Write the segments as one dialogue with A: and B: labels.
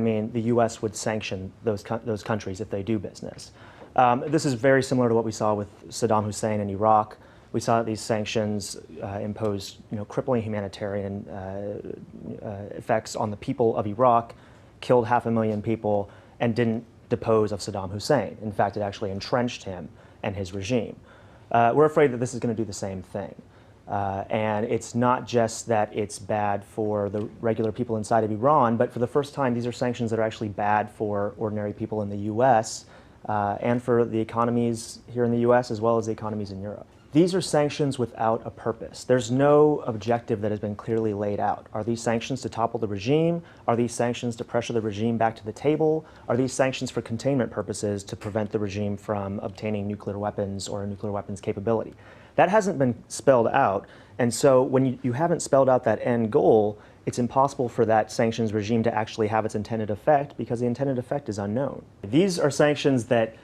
A: I mean, the U.S. would sanction those countries if they do business. This is very similar to what we saw with Saddam Hussein in Iraq. We saw that these sanctions imposed, crippling humanitarian effects on the people of Iraq, killed 500,000 people, and didn't depose of Saddam Hussein. In fact, it actually entrenched him and his regime. We're afraid that this is going to do the same thing. And it's not just that it's bad for the regular people inside of Iran, but for the first time, these are sanctions that are actually bad for ordinary people in the U.S. And for the economies here in the U.S. as well as the economies in Europe. These are sanctions without a purpose. There's no objective that has been clearly laid out. Are these sanctions to topple the regime? Are these sanctions to pressure the regime back to the table? Are these sanctions for containment purposes to prevent the regime from obtaining nuclear weapons or a nuclear weapons capability? That hasn't been spelled out, and so when you haven't spelled out that end goal, it's impossible for that sanctions regime to actually have its intended effect because the intended effect is unknown. These are sanctions that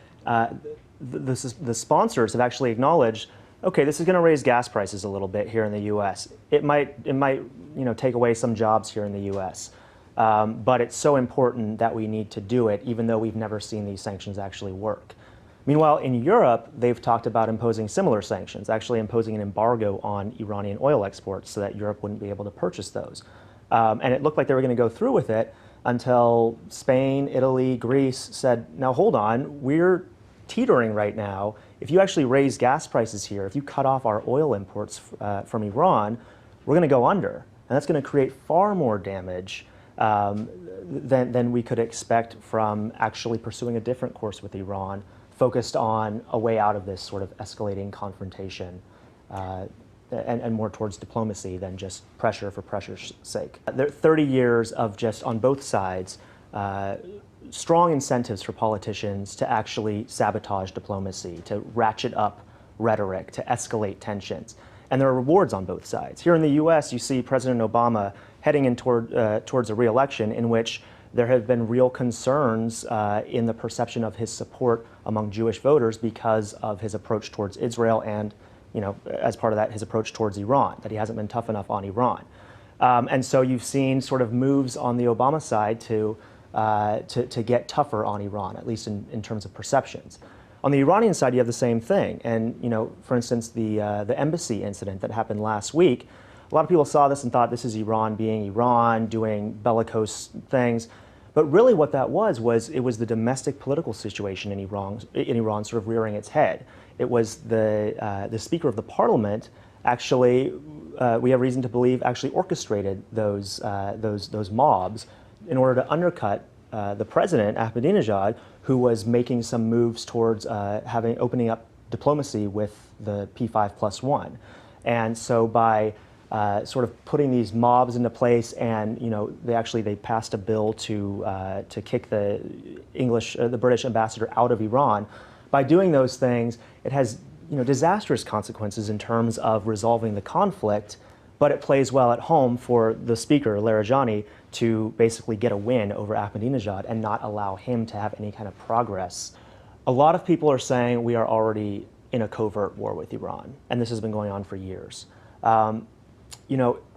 A: the sponsors have actually acknowledged. Okay, this is going to raise gas prices a little bit here in the U.S. It might take away some jobs here in the U.S. But it's so important that we need to do it, even though we've never seen these sanctions actually work. Meanwhile, in Europe, they've talked about imposing similar sanctions, actually imposing an embargo on Iranian oil exports so that Europe wouldn't be able to purchase those. And it looked like they were going to go through with it until Spain, Italy, Greece said, now hold on, we're teetering right now. If you actually raise gas prices here, if you cut off our oil imports from Iran, we're going to go under. And that's going to create far more damage than we could expect from actually pursuing a different course with Iran, focused on a way out of this sort of escalating confrontation and more towards diplomacy than just pressure for pressure's sake. There are 30 years of just, on both sides, strong incentives for politicians to actually sabotage diplomacy, to ratchet up rhetoric, to escalate tensions. And there are rewards on both sides. Here in the U.S., you see President Obama heading in towards a re-election in which there have been real concerns in the perception of his support among Jewish voters because of his approach towards Israel and, as part of that, his approach towards Iran, that he hasn't been tough enough on Iran. And so you've seen sort of moves on the Obama side to get tougher on Iran, at least in terms of perceptions. On the Iranian side, you have the same thing. And, for instance, the embassy incident that happened last week, a lot of people saw this and thought this is Iran being Iran, doing bellicose things. But really what that was it was the domestic political situation in Iran sort of rearing its head. It was the Speaker of the Parliament actually, we have reason to believe, actually orchestrated those mobs in order to undercut the president, Ahmadinejad, who was making some moves towards opening up diplomacy with the P5+1. And so by sort of putting these mobs into place, and they passed a bill to kick the British ambassador out of Iran. By doing those things, it has disastrous consequences in terms of resolving the conflict, but it plays well at home for the speaker, Larijani, to basically get a win over Ahmadinejad and not allow him to have any kind of progress. A lot of people are saying we are already in a covert war with Iran, and this has been going on for years.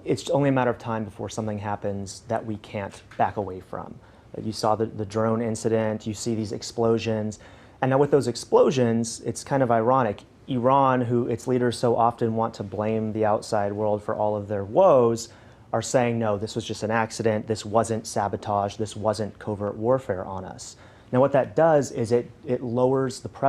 A: It's only a matter of time before something happens that we can't back away from. You saw the drone incident, you see these explosions, and now with those explosions, it's kind of ironic. Iran, who its leaders so often want to blame the outside world for all of their woes, are saying, no, this was just an accident, this wasn't sabotage, this wasn't covert warfare on us. Now what that does is it lowers the pressure